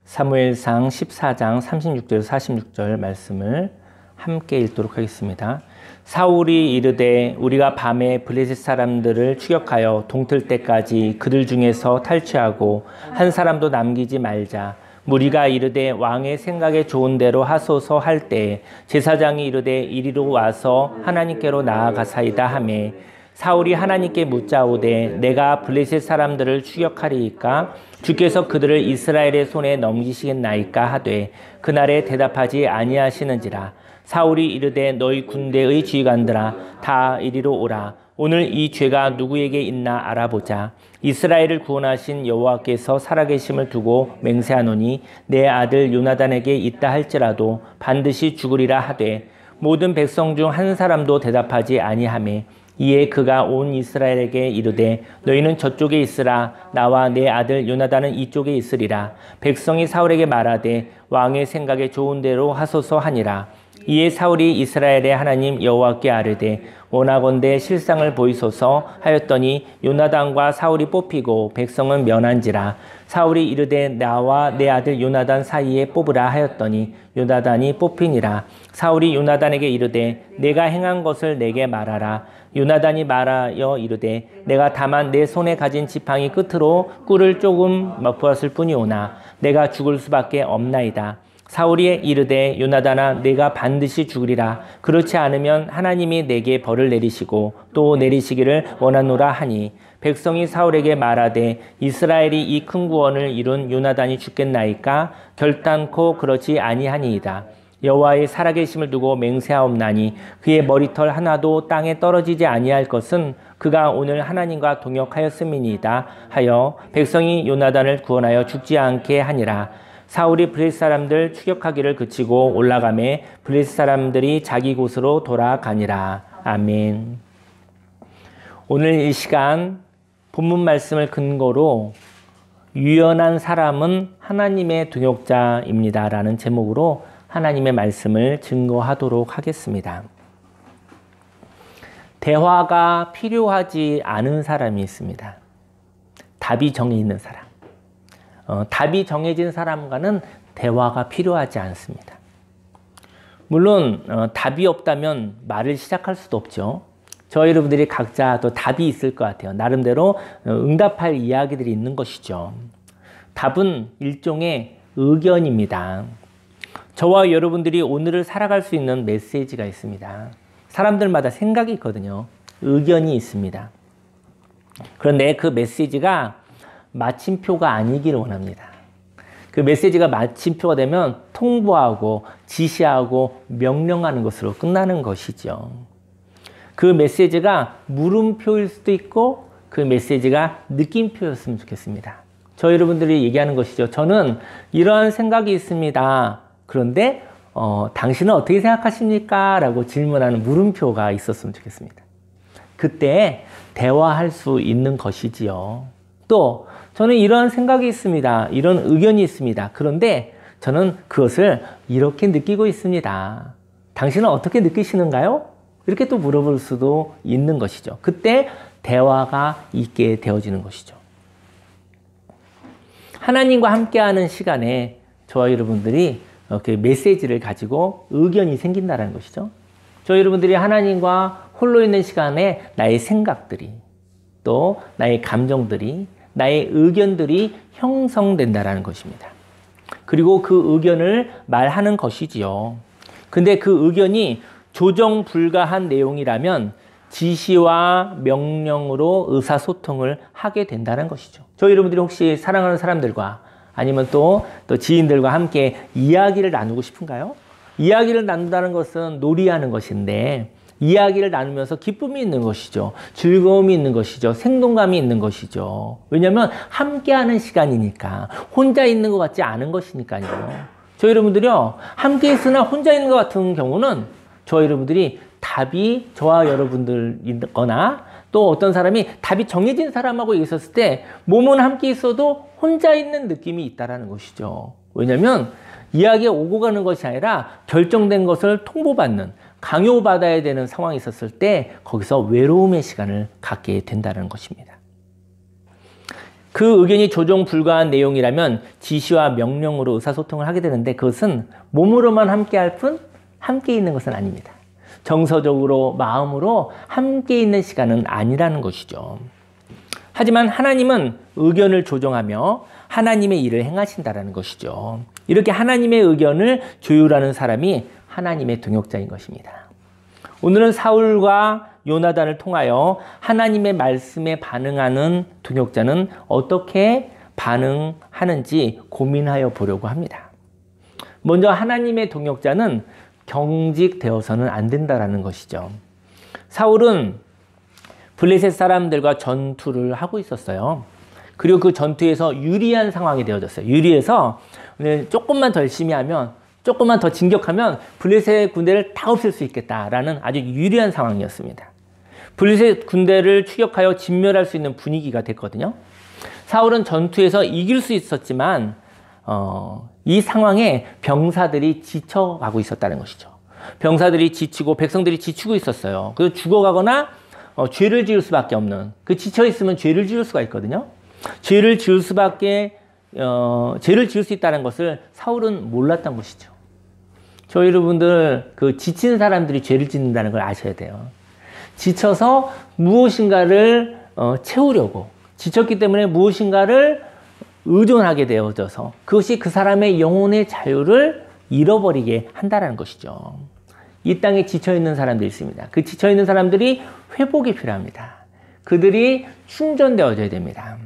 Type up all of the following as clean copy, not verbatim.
사무엘상 14장 36절 46절 말씀을 함께 읽도록 하겠습니다. 사울이 이르되 우리가 밤에 블레셋 사람들을 추격하여 동틀 때까지 그들 중에서 탈취하고 한 사람도 남기지 말자. 무리가 이르되 왕의 생각에 좋은 대로 하소서 할 때에 제사장이 이르되 이리로 와서 하나님께로 나아가사이다 하매 사울이 하나님께 묻자오되 내가 블레셋 사람들을 추격하리이까 주께서 그들을 이스라엘의 손에 넘기시겠나이까 하되 그날에 대답하지 아니하시는지라. 사울이 이르되 너희 군대의 지휘관들아 다 이리로 오라. 오늘 이 죄가 누구에게 있나 알아보자. 이스라엘을 구원하신 여호와께서 살아계심을 두고 맹세하노니 내 아들 요나단에게 있다 할지라도 반드시 죽으리라 하되 모든 백성 중 한 사람도 대답하지 아니하매 이에 그가 온 이스라엘에게 이르되 너희는 저쪽에 있으라. 나와 내 아들 요나단은 이쪽에 있으리라. 백성이 사울에게 말하되 왕의 생각에 좋은 대로 하소서 하니라. 이에 사울이 이스라엘의 하나님 여호와께 아뢰되 원하건대 실상을 보이소서 하였더니 요나단과 사울이 뽑히고 백성은 면한지라. 사울이 이르되 나와 내 아들 요나단 사이에 뽑으라 하였더니 요나단이 뽑히니라. 사울이 요나단에게 이르되 내가 행한 것을 내게 말하라. 요나단이 말하여 이르되 내가 다만 내 손에 가진 지팡이 끝으로 꿀을 조금 맛보았을 뿐이오나 내가 죽을 수밖에 없나이다. 사울이 이르되 요나단아 내가 반드시 죽으리라. 그렇지 않으면 하나님이 내게 벌을 내리시고 또 내리시기를 원하노라 하니 백성이 사울에게 말하되 이스라엘이 이 큰 구원을 이룬 요나단이 죽겠나이까 결단코 그렇지 아니하니이다. 여호와의 살아계심을 두고 맹세하옵나니 그의 머리털 하나도 땅에 떨어지지 아니할 것은 그가 오늘 하나님과 동역하였음이니이다 하여 백성이 요나단을 구원하여 죽지 않게 하니라. 사울이 블레셋 사람들 추격하기를 그치고 올라가매 블레셋 사람들이 자기 곳으로 돌아가니라. 아멘. 오늘 이 시간 본문 말씀을 근거로 유연한 사람은 하나님의 동역자입니다 라는 제목으로 하나님의 말씀을 증거하도록 하겠습니다. 대화가 필요하지 않은 사람이 있습니다. 답이 정해 있는 사람. 답이 정해진 사람과는 대화가 필요하지 않습니다. 물론 답이 없다면 말을 시작할 수도 없죠. 저희 여러분들이 각자 또 답이 있을 것 같아요. 나름대로 응답할 이야기들이 있는 것이죠. 답은 일종의 의견입니다. 저와 여러분들이 오늘을 살아갈 수 있는 메시지가 있습니다. 사람들마다 생각이 있거든요. 의견이 있습니다. 그런데 그 메시지가 마침표가 아니기를 원합니다. 그 메시지가 마침표가 되면 통보하고 지시하고 명령하는 것으로 끝나는 것이죠. 그 메시지가 물음표일 수도 있고 그 메시지가 느낌표였으면 좋겠습니다. 저 여러분들이 얘기하는 것이죠. 저는 이러한 생각이 있습니다. 그런데 당신은 어떻게 생각하십니까? 라고 질문하는 물음표가 있었으면 좋겠습니다. 그때 대화할 수 있는 것이지요. 또 저는 이런 생각이 있습니다. 이런 의견이 있습니다. 그런데 저는 그것을 이렇게 느끼고 있습니다. 당신은 어떻게 느끼시는가요? 이렇게 또 물어볼 수도 있는 것이죠. 그때 대화가 있게 되어지는 것이죠. 하나님과 함께하는 시간에 저와 여러분들이 이렇게 메시지를 가지고 의견이 생긴다는 것이죠. 저희 여러분들이 하나님과 홀로 있는 시간에 나의 생각들이 또 나의 감정들이 나의 의견들이 형성된다는 것입니다. 그리고 그 의견을 말하는 것이지요. 근데 그 의견이 조정 불가한 내용이라면 지시와 명령으로 의사소통을 하게 된다는 것이죠. 저희 여러분들이 혹시 사랑하는 사람들과 아니면 또 지인들과 함께 이야기를 나누고 싶은가요? 이야기를 나눈다는 것은 놀이하는 것인데 이야기를 나누면서 기쁨이 있는 것이죠. 즐거움이 있는 것이죠. 생동감이 있는 것이죠. 왜냐하면 함께하는 시간이니까 혼자 있는 것 같지 않은 것이니까요. 저희 여러분들이요. 함께 있으나 혼자 있는 것 같은 경우는 저희 여러분들이 답이 저와 여러분들이거나 또 어떤 사람이 답이 정해진 사람하고 있었을 때 몸은 함께 있어도 혼자 있는 느낌이 있다는 것이죠. 왜냐하면 이야기가 오고 가는 것이 아니라 결정된 것을 통보받는 강요받아야 되는 상황이 있었을 때 거기서 외로움의 시간을 갖게 된다는 것입니다. 그 의견이 조정 불가한 내용이라면 지시와 명령으로 의사소통을 하게 되는데 그것은 몸으로만 함께 할 뿐 함께 있는 것은 아닙니다. 정서적으로 마음으로 함께 있는 시간은 아니라는 것이죠. 하지만 하나님은 의견을 조정하며 하나님의 일을 행하신다는 것이죠. 이렇게 하나님의 의견을 조율하는 사람이 하나님의 동역자인 것입니다. 오늘은 사울과 요나단을 통하여 하나님의 말씀에 반응하는 동역자는 어떻게 반응하는지 고민하여 보려고 합니다. 먼저 하나님의 동역자는 경직되어서는 안 된다는 것이죠. 사울은 블레셋 사람들과 전투를 하고 있었어요. 그리고 그 전투에서 유리한 상황이 되어졌어요. 유리해서 조금만 더 열심히 하면, 조금만 더 진격하면 블레셋 군대를 다 없앨 수 있겠다라는 아주 유리한 상황이었습니다. 블레셋 군대를 추격하여 진멸할 수 있는 분위기가 됐거든요. 사울은 전투에서 이길 수 있었지만 이 상황에 병사들이 지쳐가고 있었다는 것이죠. 병사들이 지치고 백성들이 지치고 있었어요. 그래서 죽어가거나 죄를 지을 수밖에 없는, 그 지쳐있으면 죄를 지을 수가 있거든요. 죄를 지을 수 있다는 것을 사울은 몰랐던 것이죠. 저희 여러분들 그 지친 사람들이 죄를 짓는다는 걸 아셔야 돼요. 지쳐서 무엇인가를 채우려고, 지쳤기 때문에 무엇인가를 의존하게 되어져서 그것이 그 사람의 영혼의 자유를 잃어버리게 한다는 것이죠. 이 땅에 지쳐있는 사람들이 있습니다. 그 지쳐있는 사람들이 회복이 필요합니다. 그들이 충전되어져야 됩니다.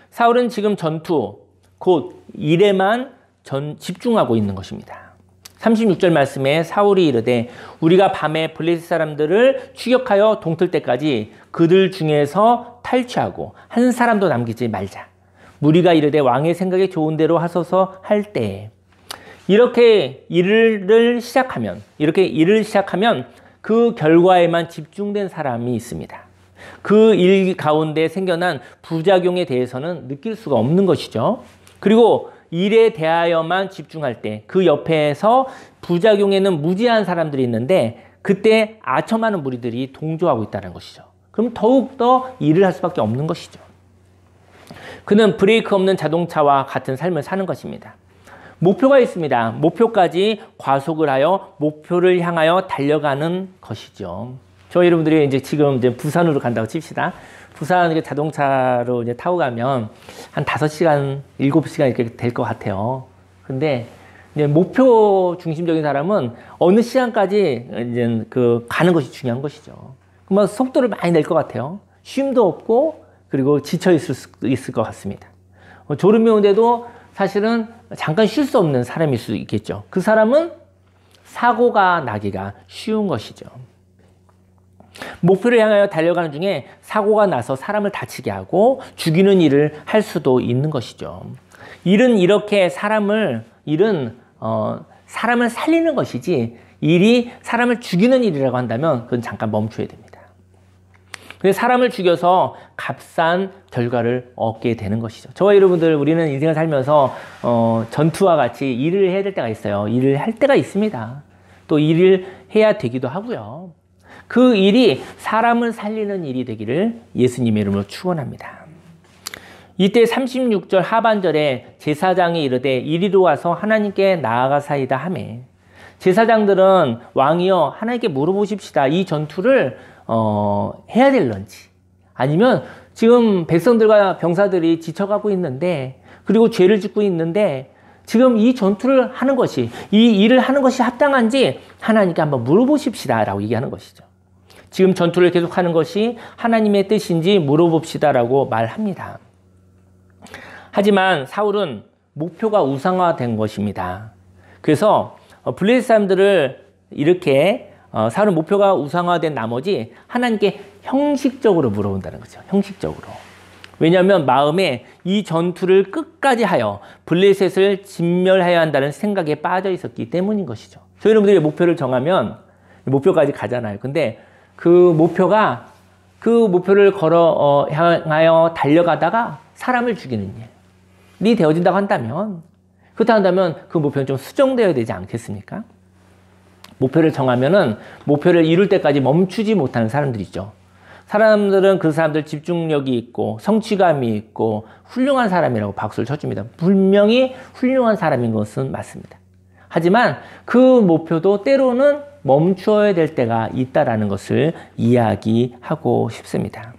사울은 지금 전투, 곧 일에만 집중하고 있는 것입니다. 36절 말씀에 사울이 이르되 우리가 밤에 블레셋 사람들을 추격하여 동틀 때까지 그들 중에서 탈취하고 한 사람도 남기지 말자. 무리가 이르되 왕의 생각에 좋은 대로 하소서 할 때, 이렇게 일을 시작하면 그 결과에만 집중된 사람이 있습니다. 그 일 가운데 생겨난 부작용에 대해서는 느낄 수가 없는 것이죠. 그리고 일에 대하여만 집중할 때 그 옆에서 부작용에는 무지한 사람들이 있는데 그때 아첨하는 무리들이 동조하고 있다는 것이죠. 그럼 더욱더 일을 할 수밖에 없는 것이죠. 그는 브레이크 없는 자동차와 같은 삶을 사는 것입니다. 목표가 있습니다. 목표까지 과속을 하여 목표를 향하여 달려가는 것이죠. 저희 여러분들이 지금 부산으로 간다고 칩시다. 부산 자동차로 타고 가면 한 5시간, 7시간 이렇게 될 것 같아요. 근데 목표 중심적인 사람은 어느 시간까지 가는 것이 중요한 것이죠. 그러면 속도를 많이 낼 것 같아요. 쉼도 없고, 그리고 지쳐 있을 것 같습니다. 졸음이 오는데도 사실은 잠깐 쉴 수 없는 사람일 수 있겠죠. 그 사람은 사고가 나기가 쉬운 것이죠. 목표를 향하여 달려가는 중에 사고가 나서 사람을 다치게 하고 죽이는 일을 할 수도 있는 것이죠. 일은 이렇게 사람을 살리는 것이지, 일이 사람을 죽이는 일이라고 한다면 그건 잠깐 멈춰야 됩니다. 그래서 사람을 죽여서 값싼 결과를 얻게 되는 것이죠. 저와 여러분들, 우리는 인생을 살면서 전투와 같이 일을 해야 될 때가 있어요. 일을 할 때가 있습니다. 또 일을 해야 되기도 하고요. 그 일이 사람을 살리는 일이 되기를 예수님의 이름으로 축원합니다. 이때 36절 하반절에 제사장이 이르되 이리로 와서 하나님께 나아가사이다 하매, 제사장들은 왕이여 하나님께 물어보십시다. 이 전투를 해야 될런지, 아니면 지금 백성들과 병사들이 지쳐가고 있는데, 그리고 죄를 짓고 있는데 지금 이 전투를 하는 것이, 이 일을 하는 것이 합당한지 하나님께 한번 물어보십시다 라고 얘기하는 것이죠. 지금 전투를 계속하는 것이 하나님의 뜻인지 물어봅시다라고 말합니다. 하지만 사울은 목표가 우상화된 것입니다. 그래서 블레셋 사람들을 이렇게 사울은 목표가 우상화된 나머지 하나님께 형식적으로 물어본다는 거죠. 형식적으로. 왜냐하면 마음에 이 전투를 끝까지 하여 블레셋을 진멸해야 한다는 생각에 빠져 있었기 때문인 것이죠. 저희 여러분들이 목표를 정하면 목표까지 가잖아요. 근데 그 목표를 향하여 달려가다가 사람을 죽이는 일이 되어진다고 한다면, 그렇다 한다면 그 목표는 좀 수정되어야 되지 않겠습니까? 목표를 정하면은 목표를 이룰 때까지 멈추지 못하는 사람들이죠. 사람들은 그 사람들 집중력이 있고 성취감이 있고 훌륭한 사람이라고 박수를 쳐줍니다. 분명히 훌륭한 사람인 것은 맞습니다. 하지만 그 목표도 때로는 멈추어야 될 때가 있다라는 것을 이야기하고 싶습니다.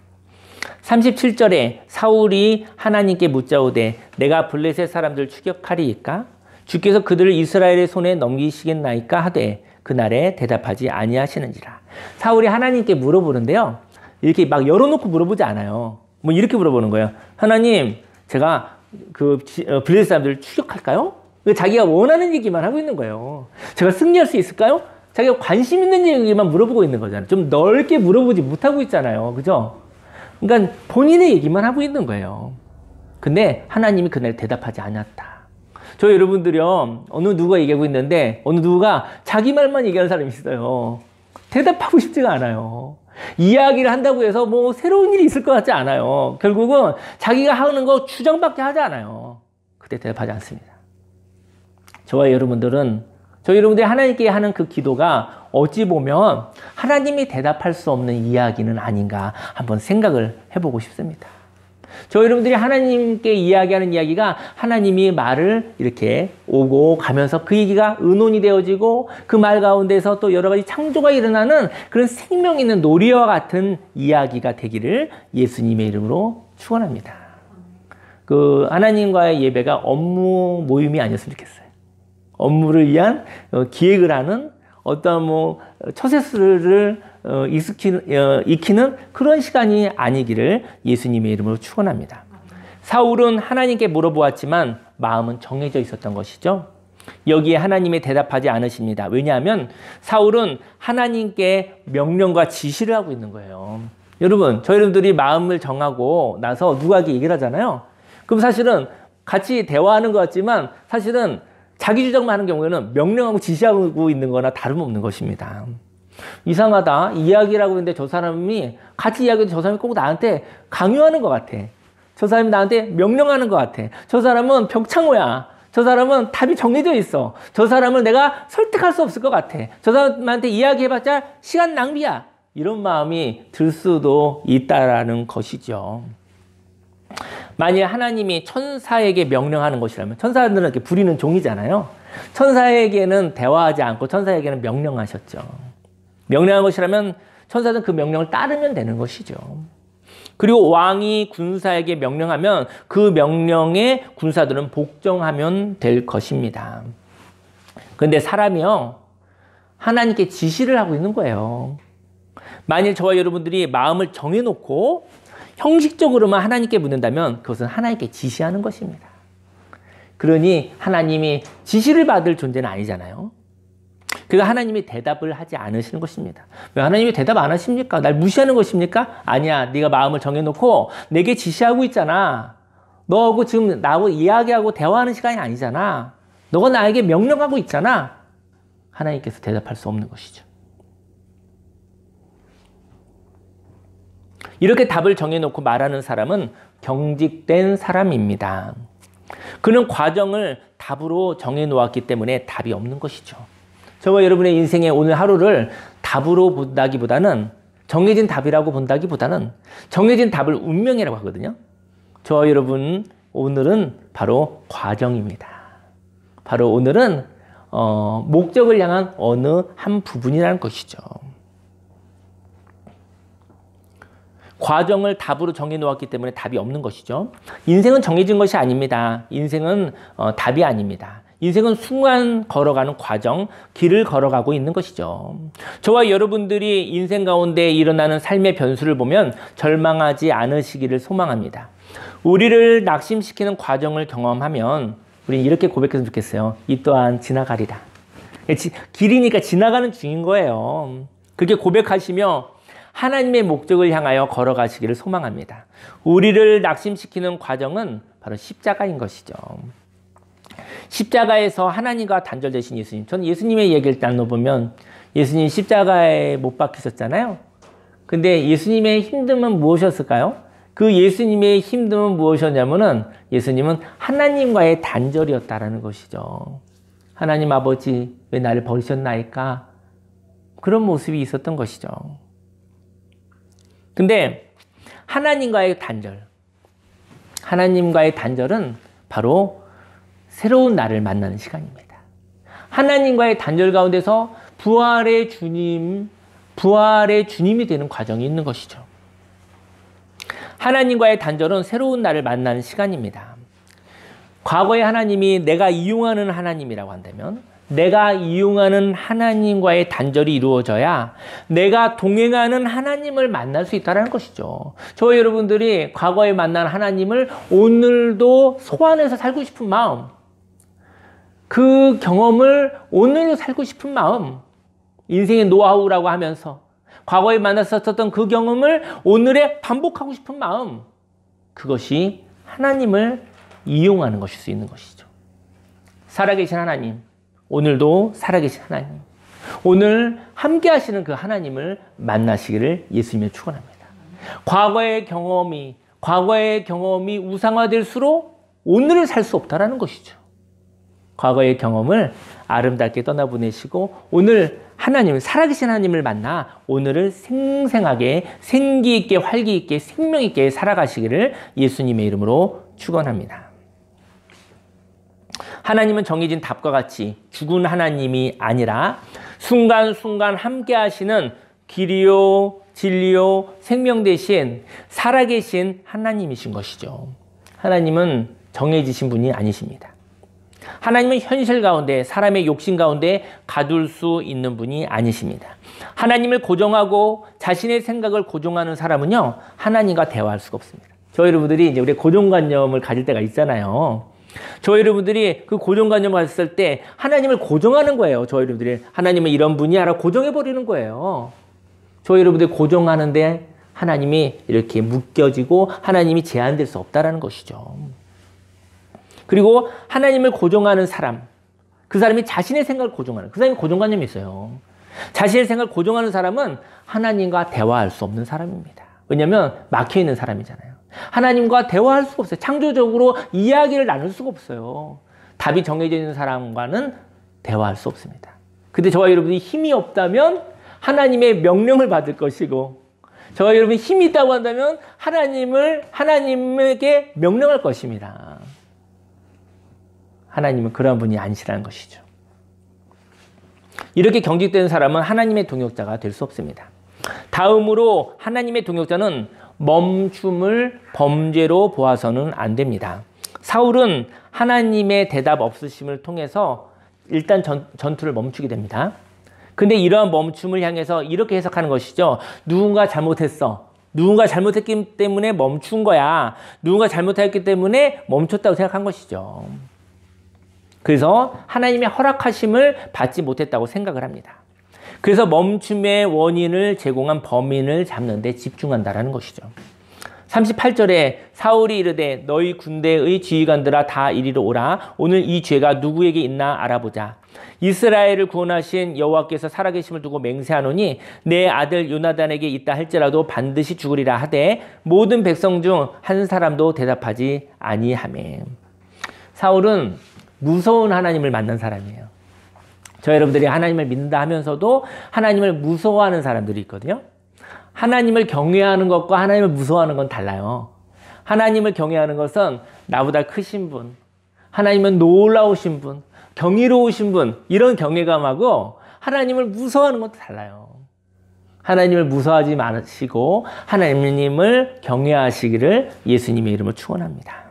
37절에 사울이 하나님께 묻자오되 내가 블레셋 사람들 추격하리이까? 주께서 그들을 이스라엘의 손에 넘기시겠나이까 하되 그날에 대답하지 아니하시는지라. 사울이 하나님께 물어보는데요. 이렇게 막 열어놓고 물어보지 않아요. 뭐 이렇게 물어보는 거예요. 하나님, 제가 블레셋 사람들을 추격할까요? 자기가 원하는 얘기만 하고 있는 거예요. 제가 승리할 수 있을까요? 자기가 관심 있는 얘기만 물어보고 있는 거잖아요. 좀 넓게 물어보지 못하고 있잖아요. 그죠? 그러니까 본인의 얘기만 하고 있는 거예요. 근데 하나님이 그날 대답하지 않았다. 저 여러분들이요, 어느 누가 얘기하고 있는데 어느 누가 자기 말만 얘기하는 사람이 있어요. 대답하고 싶지가 않아요. 이야기를 한다고 해서 뭐 새로운 일이 있을 것 같지 않아요. 결국은 자기가 하는 거 주장밖에 하지 않아요. 그때 대답하지 않습니다. 저와 여러분들이 하나님께 하는 그 기도가 어찌 보면 하나님이 대답할 수 없는 이야기는 아닌가 한번 생각을 해보고 싶습니다. 저 여러분들이 하나님께 이야기하는 이야기가 하나님이 말을 이렇게 오고 가면서 그 얘기가 의논이 되어지고 그 말 가운데서 또 여러 가지 창조가 일어나는 그런 생명 있는 놀이와 같은 이야기가 되기를 예수님의 이름으로 축원합니다. 그 하나님과의 예배가 업무 모임이 아니었으면 좋겠어요. 업무를 위한 기획을 하는 어떤 처세술을 익히는 그런 시간이 아니기를 예수님의 이름으로 축원합니다. 사울은 하나님께 물어보았지만 마음은 정해져 있었던 것이죠. 여기에 하나님이 대답하지 않으십니다. 왜냐하면 사울은 하나님께 명령과 지시를 하고 있는 거예요. 여러분, 저희 여러분들이 마음을 정하고 나서 누구에게 얘기를 하잖아요. 그럼 사실은 같이 대화하는 것 같지만 사실은 자기 주장만 하는 경우에는 명령하고 지시하고 있는 거나 다름없는 것입니다. 이상하다. 이야기라고 했는데 저 사람이 같이 이야기해도 저 사람이 꼭 나한테 강요하는 것 같아. 저 사람이 나한테 명령하는 것 같아. 저 사람은 벽창호야. 저 사람은 답이 정해져 있어. 저 사람을 내가 설득할 수 없을 것 같아. 저 사람한테 이야기해봤자 시간 낭비야. 이런 마음이 들 수도 있다라는 것이죠. 만약 하나님이 천사에게 명령하는 것이라면, 천사들은 이렇게 부리는 종이잖아요. 천사에게는 대화하지 않고 천사에게는 명령하셨죠. 명령한 것이라면 천사들은 그 명령을 따르면 되는 것이죠. 그리고 왕이 군사에게 명령하면 그 명령에 군사들은 복종하면 될 것입니다. 그런데 사람이요, 하나님께 지시를 하고 있는 거예요. 만일 저와 여러분들이 마음을 정해놓고 형식적으로만 하나님께 묻는다면 그것은 하나님께 지시하는 것입니다. 그러니 하나님이 지시를 받을 존재는 아니잖아요. 그러니까 하나님이 대답을 하지 않으시는 것입니다. 왜 하나님이 대답 안 하십니까? 날 무시하는 것입니까? 아니야. 네가 마음을 정해놓고 내게 지시하고 있잖아. 너하고 지금 나하고 이야기하고 대화하는 시간이 아니잖아. 너가 나에게 명령하고 있잖아. 하나님께서 대답할 수 없는 것이죠. 이렇게 답을 정해놓고 말하는 사람은 경직된 사람입니다. 그는 과정을 답으로 정해놓았기 때문에 답이 없는 것이죠. 저와 여러분의 인생의 오늘 하루를 답으로 본다기보다는, 정해진 답이라고 본다기보다는 정해진 답을 운명이라고 하거든요. 저와 여러분, 오늘은 바로 과정입니다. 바로 오늘은 목적을 향한 어느 한 부분이라는 것이죠. 과정을 답으로 정해놓았기 때문에 답이 없는 것이죠. 인생은 정해진 것이 아닙니다. 인생은 답이 아닙니다. 인생은 순간 걸어가는 과정, 길을 걸어가고 있는 것이죠. 저와 여러분들이 인생 가운데 일어나는 삶의 변수를 보면 절망하지 않으시기를 소망합니다. 우리를 낙심시키는 과정을 경험하면 우리는 이렇게 고백했으면 좋겠어요. 이 또한 지나가리라. 길이니까 지나가는 중인 거예요. 그렇게 고백하시며 하나님의 목적을 향하여 걸어가시기를 소망합니다. 우리를 낙심시키는 과정은 바로 십자가인 것이죠. 십자가에서 하나님과 단절되신 예수님. 저는 예수님의 얘기를 나눠보면 예수님 십자가에 못 박히셨잖아요. 근데 예수님의 힘듦은 무엇이었을까요? 그 예수님의 힘듦은 무엇이었냐면은 예수님은 하나님과의 단절이었다라는 것이죠. 하나님 아버지, 왜 나를 버리셨나이까? 그런 모습이 있었던 것이죠. 근데 하나님과의 단절은 바로 새로운 나를 만나는 시간입니다. 하나님과의 단절 가운데서 부활의 주님이 되는 과정이 있는 것이죠. 하나님과의 단절은 새로운 나를 만나는 시간입니다. 과거에 하나님이 내가 이용하는 하나님이라고 한다면, 내가 이용하는 하나님과의 단절이 이루어져야 내가 동행하는 하나님을 만날 수 있다는 것이죠. 저희 여러분들이 과거에 만난 하나님을 오늘도 소환해서 살고 싶은 마음, 그 경험을 오늘도 살고 싶은 마음, 인생의 노하우라고 하면서 과거에 만났었던 그 경험을 오늘에 반복하고 싶은 마음, 그것이 하나님을 이용하는 것일 수 있는 것이죠. 살아계신 하나님, 오늘도 살아계신 하나님, 오늘 함께 하시는 그 하나님을 만나시기를 예수님이 축원합니다. 과거의 경험이 우상화될수록 오늘을 살 수 없다라는 것이죠. 과거의 경험을 아름답게 떠나보내시고 오늘 하나님, 살아계신 하나님을 만나 오늘을 생생하게, 생기있게, 활기있게, 생명있게 살아가시기를 예수님의 이름으로 축원합니다. 하나님은 정해진 답과 같이 죽은 하나님이 아니라 순간순간 함께 하시는 길이요, 진리요, 생명 대신 살아계신 하나님이신 것이죠. 하나님은 정해지신 분이 아니십니다. 하나님은 현실 가운데, 사람의 욕심 가운데 가둘 수 있는 분이 아니십니다. 하나님을 고정하고 자신의 생각을 고정하는 사람은요, 하나님과 대화할 수가 없습니다. 저희 여러분들이 이제 우리 고정관념을 가질 때가 있잖아요. 저희 여러분들이 그 고정관념을 가졌을 때 하나님을 고정하는 거예요. 저희 여러분들이 하나님은 이런 분이야 라고 고정해버리는 거예요. 저희 여러분들이 고정하는데 하나님이 이렇게 묶여지고 하나님이 제한될 수 없다는 것이죠. 그리고 하나님을 고정하는 사람, 그 사람이 자신의 생각을 고정하는, 그 사람이 고정관념이 있어요. 자신의 생각을 고정하는 사람은 하나님과 대화할 수 없는 사람입니다. 왜냐하면 막혀있는 사람이잖아요. 하나님과 대화할 수가 없어요. 창조적으로 이야기를 나눌 수가 없어요. 답이 정해져 있는 사람과는 대화할 수 없습니다. 근데 저와 여러분이 힘이 없다면 하나님의 명령을 받을 것이고, 저와 여러분이 힘이 있다고 한다면 하나님에게 명령할 것입니다. 하나님은 그런 분이 아니시라는 것이죠. 이렇게 경직된 사람은 하나님의 동역자가 될 수 없습니다. 다음으로 하나님의 동역자는 멈춤을 범죄로 보아서는 안 됩니다. 사울은 하나님의 대답 없으심을 통해서 일단 전투를 멈추게 됩니다. 근데 이러한 멈춤을 향해서 이렇게 해석하는 것이죠. 누군가 잘못했어. 누군가 잘못했기 때문에 멈춘 거야. 누군가 잘못했기 때문에 멈췄다고 생각한 것이죠. 그래서 하나님의 허락하심을 받지 못했다고 생각을 합니다. 그래서 멈춤의 원인을 제공한 범인을 잡는 데 집중한다는 것이죠. 38절에 사울이 이르되 너희 군대의 지휘관들아 다 이리로 오라. 오늘 이 죄가 누구에게 있나 알아보자. 이스라엘을 구원하신 여호와께서 살아계심을 두고 맹세하노니 내 아들 요나단에게 있다 할지라도 반드시 죽으리라 하되 모든 백성 중 한 사람도 대답하지 아니하매. 사울은 무서운 하나님을 만난 사람이에요. 저 여러분들이 하나님을 믿는다 하면서도 하나님을 무서워하는 사람들이 있거든요. 하나님을 경외하는 것과 하나님을 무서워하는 건 달라요. 하나님을 경외하는 것은 나보다 크신 분, 하나님은 놀라우신 분, 경이로우신 분, 이런 경외감하고 하나님을 무서워하는 것도 달라요. 하나님을 무서워하지 마시고 하나님을 경외하시기를 예수님의 이름으로 축원합니다.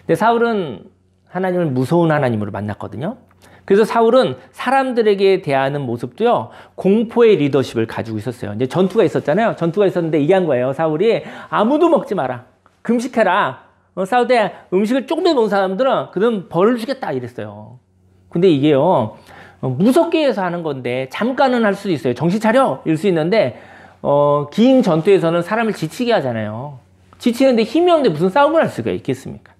근데 사울은 하나님을 무서운 하나님으로 만났거든요. 그래서 사울은 사람들에게 대하는 모습도요, 공포의 리더십을 가지고 있었어요. 이제 전투가 있었잖아요. 전투가 있었는데 얘기한 거예요. 사울이 아무도 먹지 마라. 금식해라. 싸울 때 음식을 조금도 먹은 사람들은 그는 벌을 주겠다 이랬어요. 근데 이게요, 무섭게 해서 하는 건데 잠깐은 할 수도 있어요. 정신 차려! 이럴 수 있는데 긴 전투에서는 사람을 지치게 하잖아요. 지치는데 힘이 없는데 무슨 싸움을 할 수가 있겠습니까?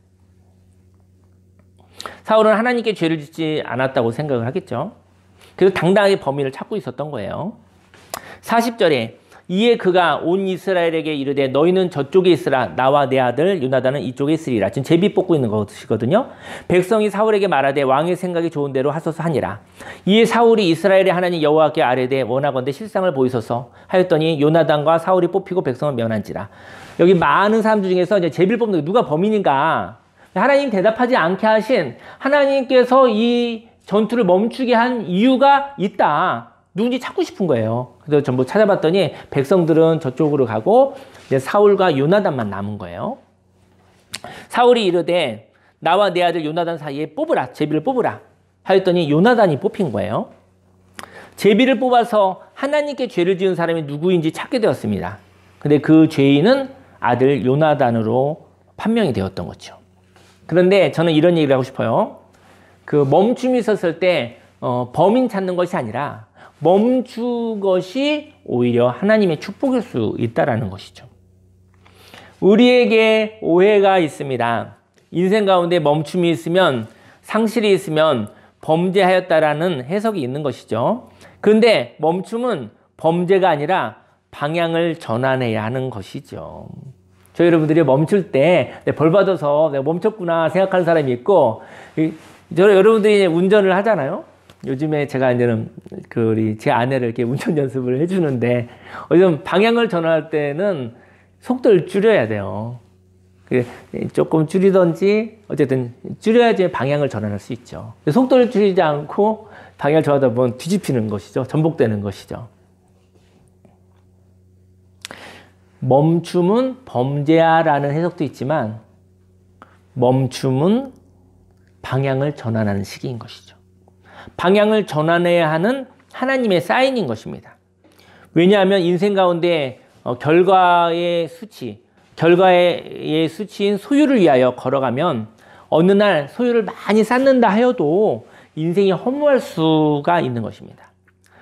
사울은 하나님께 죄를 짓지 않았다고 생각을 하겠죠. 그래서 당당하게 범인을 찾고 있었던 거예요. 40절에 이에 그가 온 이스라엘에게 이르되 너희는 저쪽에 있으라 나와 내 아들 요나단은 이쪽에 있으리라. 지금 제비 뽑고 있는 것이거든요. 백성이 사울에게 말하되 왕의 생각이 좋은 대로 하소서 하니라. 이에 사울이 이스라엘의 하나님 여호와께 아뢰되 원하건대 실상을 보이소서 하였더니 요나단과 사울이 뽑히고 백성은 면한지라. 여기 많은 사람들 중에서 이제 제비를 뽑는 게 누가 범인인가? 하나님 대답하지 않게 하신 하나님께서 이 전투를 멈추게 한 이유가 있다. 누군지 찾고 싶은 거예요. 그래서 전부 찾아봤더니 백성들은 저쪽으로 가고 이제 사울과 요나단만 남은 거예요. 사울이 이르되 나와 내 아들 요나단 사이에 뽑으라. 제비를 뽑으라. 하였더니 요나단이 뽑힌 거예요. 제비를 뽑아서 하나님께 죄를 지은 사람이 누구인지 찾게 되었습니다. 근데 그 죄인은 아들 요나단으로 판명이 되었던 거죠. 그런데 저는 이런 얘기를 하고 싶어요. 그 멈춤이 있었을 때 범인 찾는 것이 아니라 멈춘 것이 오히려 하나님의 축복일 수 있다라는 것이죠. 우리에게 오해가 있습니다. 인생 가운데 멈춤이 있으면 상실이 있으면 범죄하였다라는 해석이 있는 것이죠. 그런데 멈춤은 범죄가 아니라 방향을 전환해야 하는 것이죠. 저희 여러분들이 멈출 때 벌 받아서 내가 멈췄구나 생각하는 사람이 있고, 여러분들이 운전을 하잖아요. 요즘에 제가 이제는 우리 제 아내를 이렇게 운전 연습을 해주는데, 요즘 방향을 전환할 때는 속도를 줄여야 돼요. 조금 줄이든지 어쨌든 줄여야지 방향을 전환할 수 있죠. 속도를 줄이지 않고 방향을 전환하다 보면 뒤집히는 것이죠. 전복되는 것이죠. 멈춤은 범죄야라는 해석도 있지만 멈춤은 방향을 전환하는 시기인 것이죠. 방향을 전환해야 하는 하나님의 사인인 것입니다. 왜냐하면 인생 가운데 결과의 수치인 소유를 위하여 걸어가면 어느 날 소유를 많이 쌓는다 하여도 인생이 허무할 수가 있는 것입니다.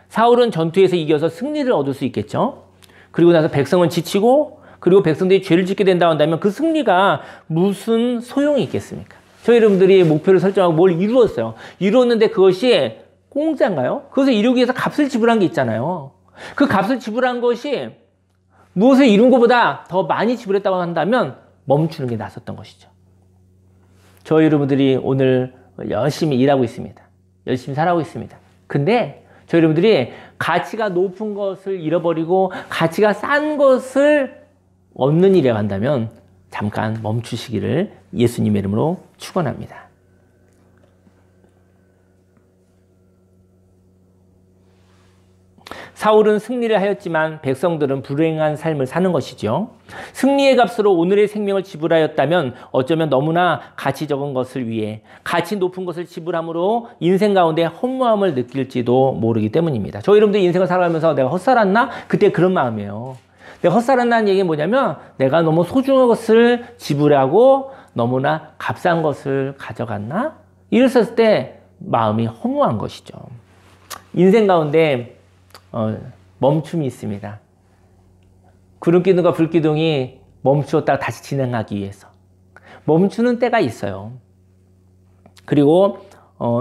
사울은 전투에서 이겨서 승리를 얻을 수 있겠죠. 그리고 나서 백성은 지치고 그리고 백성들이 죄를 짓게 된다 한다면 그 승리가 무슨 소용이 있겠습니까? 저희 여러분들이 목표를 설정하고 뭘 이루었어요. 이루었는데 그것이 공짜인가요? 그것을 이루기 위해서 값을 지불한 게 있잖아요. 그 값을 지불한 것이 무엇을 이룬 것보다 더 많이 지불했다고 한다면 멈추는 게 낫었던 것이죠. 저희 여러분들이 오늘 열심히 일하고 있습니다. 열심히 살아가고 있습니다. 근데 저희 여러분들이 가치가 높은 것을 잃어버리고 가치가 싼 것을 얻는 일에 간다면 잠깐 멈추시기를 예수님의 이름으로 축원합니다. 사울은 승리를 하였지만 백성들은 불행한 삶을 사는 것이죠. 승리의 값으로 오늘의 생명을 지불하였다면 어쩌면 너무나 가치 적은 것을 위해 가치 높은 것을 지불함으로 인생 가운데 허무함을 느낄지도 모르기 때문입니다. 저 여러분들 인생을 살아가면서 내가 헛살았나? 그때 그런 마음이에요. 내가 헛살았다는 얘기는 뭐냐면 내가 너무 소중한 것을 지불하고 너무나 값싼 것을 가져갔나? 이랬을 때 마음이 허무한 것이죠. 인생 가운데 멈춤이 있습니다. 구름기둥과 불기둥이 멈추었다가 다시 진행하기 위해서 멈추는 때가 있어요. 그리고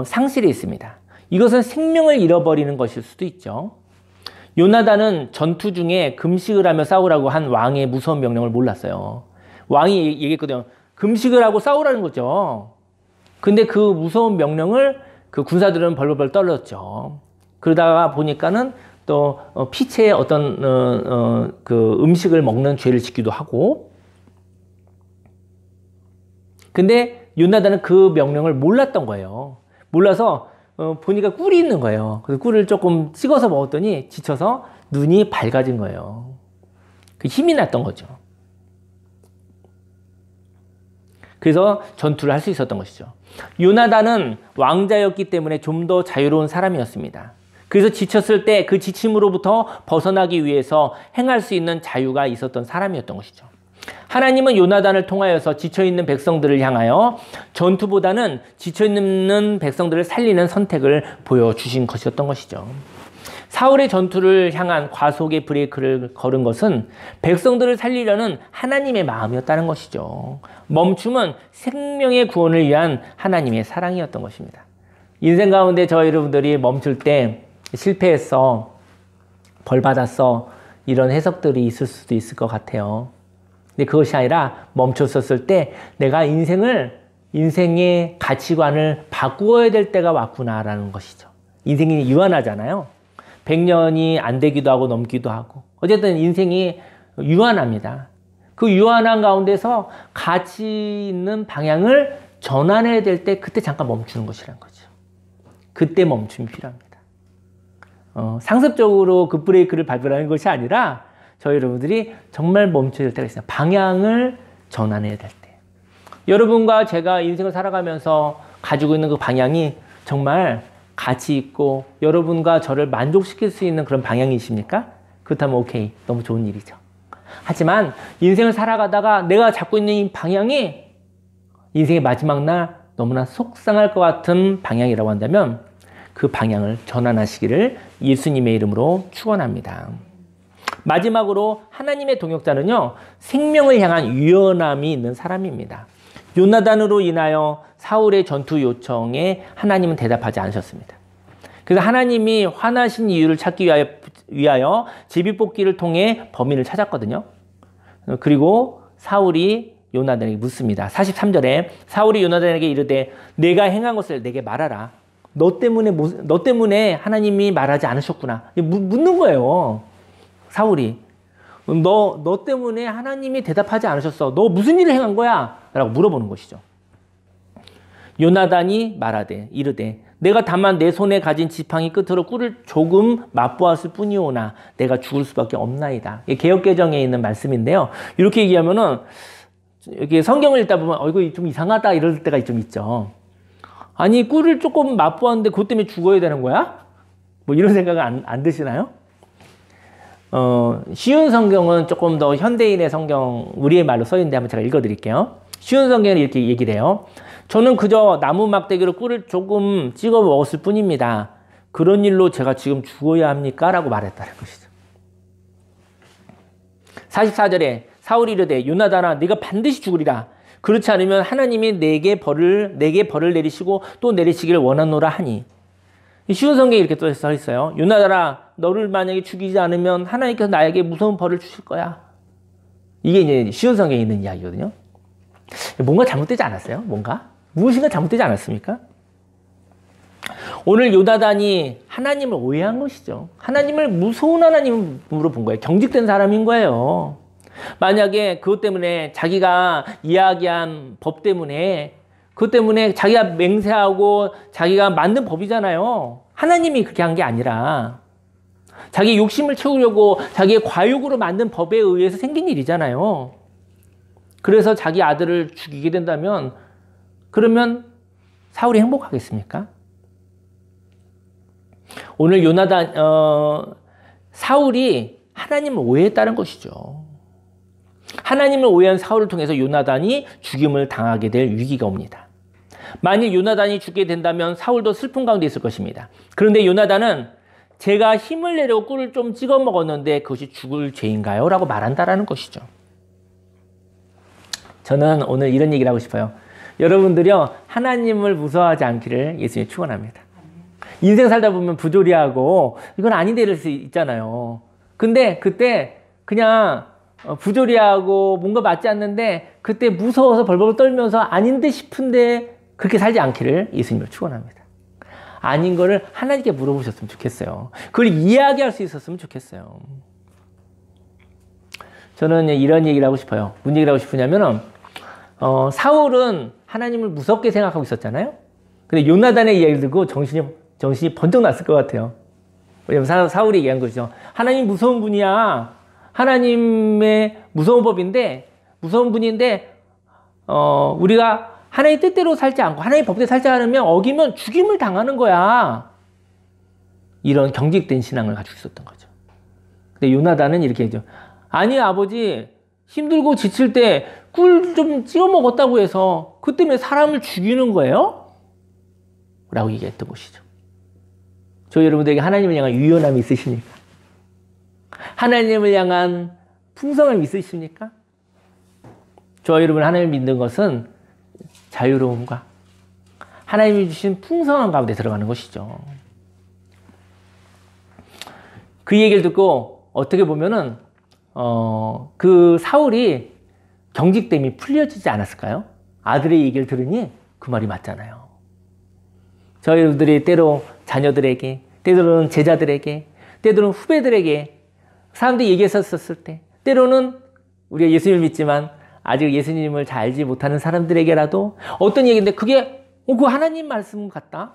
상실이 있습니다. 이것은 생명을 잃어버리는 것일 수도 있죠. 요나단은 전투 중에 금식을 하며 싸우라고 한 왕의 무서운 명령을 몰랐어요. 왕이 얘기했거든요. 금식을 하고 싸우라는 거죠. 근데 그 무서운 명령을 그 군사들은 벌벌 떨렸죠. 그러다가 보니까는 또 피체의 어떤 그 음식을 먹는 죄를 짓기도 하고, 근데 요나단은 그 명령을 몰랐던 거예요. 몰라서 보니까 꿀이 있는 거예요. 그래서 꿀을 조금 찍어서 먹었더니 지쳐서 눈이 밝아진 거예요. 그 힘이 났던 거죠. 그래서 전투를 할 수 있었던 것이죠. 요나단은 왕자였기 때문에 좀 더 자유로운 사람이었습니다. 그래서 지쳤을 때 그 지침으로부터 벗어나기 위해서 행할 수 있는 자유가 있었던 사람이었던 것이죠. 하나님은 요나단을 통하여서 지쳐있는 백성들을 향하여 전투보다는 지쳐있는 백성들을 살리는 선택을 보여주신 것이었던 것이죠. 사울의 전투를 향한 과속의 브레이크를 걸은 것은 백성들을 살리려는 하나님의 마음이었다는 것이죠. 멈춤은 생명의 구원을 위한 하나님의 사랑이었던 것입니다. 인생 가운데 저 여러분들이 멈출 때 실패했어, 벌 받았어, 이런 해석들이 있을 수도 있을 것 같아요. 근데 그것이 아니라 멈췄었을 때 내가 인생의 가치관을 바꾸어야 될 때가 왔구나라는 것이죠. 인생이 유한하잖아요. 100년이 안 되기도 하고 넘기도 하고. 어쨌든 인생이 유한합니다. 그 유한한 가운데서 가치 있는 방향을 전환해야 될 때 그때 잠깐 멈추는 것이란 거죠. 그때 멈춤이 필요합니다. 상습적으로 그 브레이크를 밟으라는 것이 아니라 저희 여러분들이 정말 멈춰야 될 때가 있어요. 방향을 전환해야 될 때. 여러분과 제가 인생을 살아가면서 가지고 있는 그 방향이 정말 가치 있고 여러분과 저를 만족시킬 수 있는 그런 방향이십니까? 그렇다면 오케이. 너무 좋은 일이죠. 하지만 인생을 살아가다가 내가 잡고 있는 이 방향이 인생의 마지막 날 너무나 속상할 것 같은 방향이라고 한다면 그 방향을 전환하시기를 예수님의 이름으로 축원합니다. 마지막으로 하나님의 동역자는요, 생명을 향한 유연함이 있는 사람입니다. 요나단으로 인하여 사울의 전투 요청에 하나님은 대답하지 않으셨습니다. 그래서 하나님이 화나신 이유를 찾기 위하여 제비뽑기를 통해 범인을 찾았거든요. 그리고 사울이 요나단에게 묻습니다. 43절에 사울이 요나단에게 이르되 내가 행한 것을 내게 말하라. 너 때문에 하나님이 말하지 않으셨구나. 묻는 거예요. 사울이. 너 때문에 하나님이 대답하지 않으셨어. 너 무슨 일을 행한 거야? 라고 물어보는 것이죠. 요나단이 말하되 이르되 내가 다만 내 손에 가진 지팡이 끝으로 꿀을 조금 맛보았을 뿐이오나 내가 죽을 수밖에 없나이다. 이게 개역개정에 있는 말씀인데요. 이렇게 얘기하면은 이렇게 성경을 읽다 보면 이거 좀 이상하다 이럴 때가 좀 있죠. 아니 꿀을 조금 맛보았는데 그것 때문에 죽어야 되는 거야? 뭐 이런 생각은 안 드시나요? 쉬운 성경은 조금 더 현대인의 성경 우리의 말로 써있는데 한번 제가 읽어드릴게요. 쉬운 성경은 이렇게 얘기를 해요. 저는 그저 나무 막대기로 꿀을 조금 찍어 먹었을 뿐입니다. 그런 일로 제가 지금 죽어야 합니까? 라고 말했다는 것이죠. 44절에 사울이 이르되 요나단아 네가 반드시 죽으리라. 그렇지 않으면 하나님이 내게 벌을 내리시고 또 내리시기를 원하노라 하니. 쉬운 성경에 이렇게 또 써 있어요. 요나단아 너를 만약에 죽이지 않으면 하나님께서 나에게 무서운 벌을 주실 거야. 이게 이제 쉬운 성경에 있는 이야기거든요. 뭔가 잘못되지 않았어요? 무엇인가 잘못되지 않았습니까? 오늘 요나단이 하나님을 오해한 것이죠. 하나님을 무서운 하나님으로 본 거예요. 경직된 사람인 거예요. 만약에 그것 때문에 자기가 이야기한 법 때문에 그것 때문에 자기가 맹세하고 자기가 만든 법이잖아요. 하나님이 그렇게 한 게 아니라 자기 욕심을 채우려고 자기의 과욕으로 만든 법에 의해서 생긴 일이잖아요. 그래서 자기 아들을 죽이게 된다면 그러면 사울이 행복하겠습니까? 오늘 사울이 하나님을 오해했다는 것이죠. 하나님을 오해한 사울을 통해서 요나단이 죽임을 당하게 될 위기가 옵니다. 만일 요나단이 죽게 된다면 사울도 슬픔 가운데 있을 것입니다. 그런데 요나단은 제가 힘을 내려고 꿀을 좀 찍어 먹었는데 그것이 죽을 죄인가요? 라고 말한다라는 것이죠. 저는 오늘 이런 얘기를 하고 싶어요. 여러분들이요, 하나님을 무서워하지 않기를 예수님 축원합니다. 인생 살다 보면 부조리하고 이건 아닌데 이럴 수 있잖아요. 근데 그때 그냥 부조리하고 뭔가 맞지 않는데 그때 무서워서 벌벌 떨면서 아닌데 싶은데 그렇게 살지 않기를 예수님을 축원합니다. 아닌 거를 하나님께 물어보셨으면 좋겠어요. 그걸 이야기할 수 있었으면 좋겠어요. 저는 이런 얘기를 하고 싶어요. 무슨 얘기를 하고 싶으냐면은 사울은 하나님을 무섭게 생각하고 있었잖아요. 근데 요나단의 이야기를 듣고 정신이 번쩍 났을 것 같아요. 왜냐면 사울이 얘기한 거죠. 하나님 무서운 분이야. 하나님의 무서운 분인데 우리가 하나님 뜻대로 살지 않고 하나님 법대로 살지 않으면 어기면 죽임을 당하는 거야. 이런 경직된 신앙을 가지고 있었던 거죠. 근데 요나단은 이렇게 했죠. 아니 아버지 힘들고 지칠 때 꿀 좀 찍어 먹었다고 해서 그 때문에 사람을 죽이는 거예요? 라고 얘기했던 것이죠. 저희 여러분들에게 하나님을 향한 유연함이 있으십니까? 하나님을 향한 풍성함이 있으십니까? 저희 여러분 하나님을 믿는 것은 자유로움과 하나님이 주신 풍성함 가운데 들어가는 것이죠. 그 얘기를 듣고 어떻게 보면은 그 사울이 경직됨이 풀려지지 않았을까요? 아들의 얘기를 들으니 그 말이 맞잖아요. 저희들이 때로 자녀들에게, 때로는 제자들에게, 때로는 후배들에게 사람들이 얘기했었을 때, 때로는 우리가 예수님을 믿지만 아직 예수님을 잘 알지 못하는 사람들에게라도 어떤 얘기인데 그게 그 하나님 말씀 같다.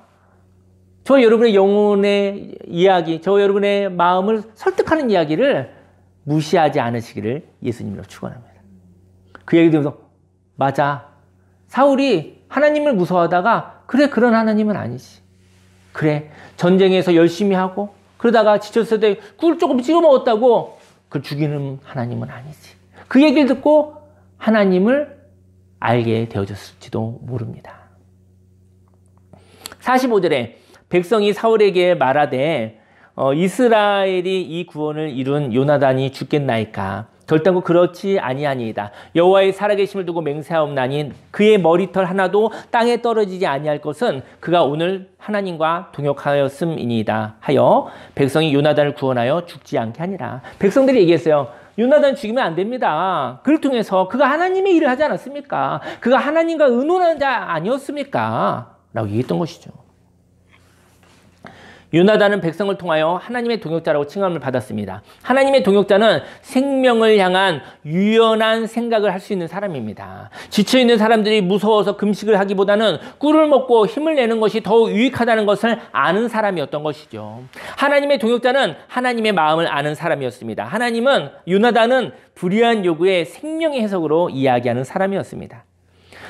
저 여러분의 영혼의 이야기, 저 여러분의 마음을 설득하는 이야기를 무시하지 않으시기를 예수님으로 축원합니다. 그 얘기 들으면서 맞아. 사울이 하나님을 무서워하다가 그래 그런 하나님은 아니지. 그래 전쟁에서 열심히 하고 그러다가 지쳤을 때 꿀 조금 찍어 먹었다고 그걸 죽이는 하나님은 아니지. 그 얘기를 듣고 하나님을 알게 되어졌을지도 모릅니다. 45절에 백성이 사울에게 말하되 이스라엘이 이 구원을 이룬 요나단이 죽겠나이까? 결단코 그렇지 아니하니이다. 여호와의 살아계심을 두고 맹세하옵나니 그의 머리털 하나도 땅에 떨어지지 아니할 것은 그가 오늘 하나님과 동역하였음이니이다 하여 백성이 요나단을 구원하여 죽지 않게 하니라. 백성들이 얘기했어요. 요나단 죽이면 안 됩니다. 그를 통해서 그가 하나님의 일을 하지 않았습니까? 그가 하나님과 의논하는 자 아니었습니까? 라고 얘기했던 것이죠. 요나단은 백성을 통하여 하나님의 동역자라고 칭함을 받았습니다. 하나님의 동역자는 생명을 향한 유연한 생각을 할 수 있는 사람입니다. 지쳐있는 사람들이 무서워서 금식을 하기보다는 꿀을 먹고 힘을 내는 것이 더욱 유익하다는 것을 아는 사람이었던 것이죠. 하나님의 동역자는 하나님의 마음을 아는 사람이었습니다. 하나님은 요나단은 불의한 요구에 생명의 해석으로 이야기하는 사람이었습니다.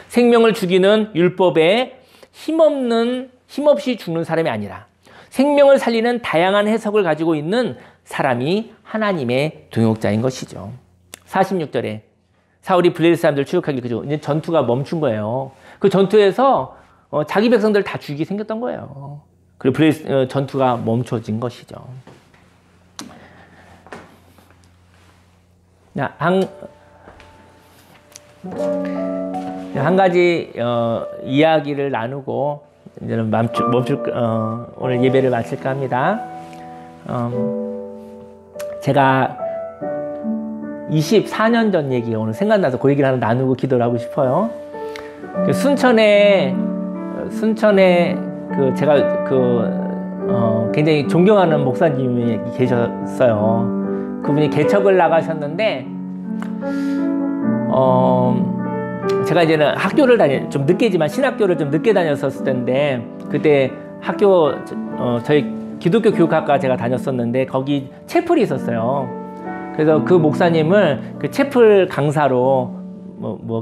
생명을 죽이는 율법에 힘없이 죽는 사람이 아니라 생명을 살리는 다양한 해석을 가지고 있는 사람이 하나님의 동역자인 것이죠. 46절에 사울이 블레셋 사람들을 추격하길 그죠. 이제 전투가 멈춘 거예요. 그 전투에서 자기 백성들 다 죽이게 생겼던 거예요. 그리고 전투가 멈춰진 것이죠. 한 가지 이야기를 나누고 이제는 오늘 예배를 마칠까 합니다. 제가 24년 전 얘기가 오늘 생각나서 그 얘기를 하나 나누고 기도를 하고 싶어요. 순천에 제가 굉장히 존경하는 목사님이 계셨어요. 그분이 개척을 나가셨는데 제가 이제는 학교를 좀 늦게지만 신학교를 좀 늦게 다녔었을 때인데 그때 학교 저희 기독교 교육학과 제가 다녔었는데 거기 채플이 있었어요. 그래서 그 목사님을 그 채플 강사로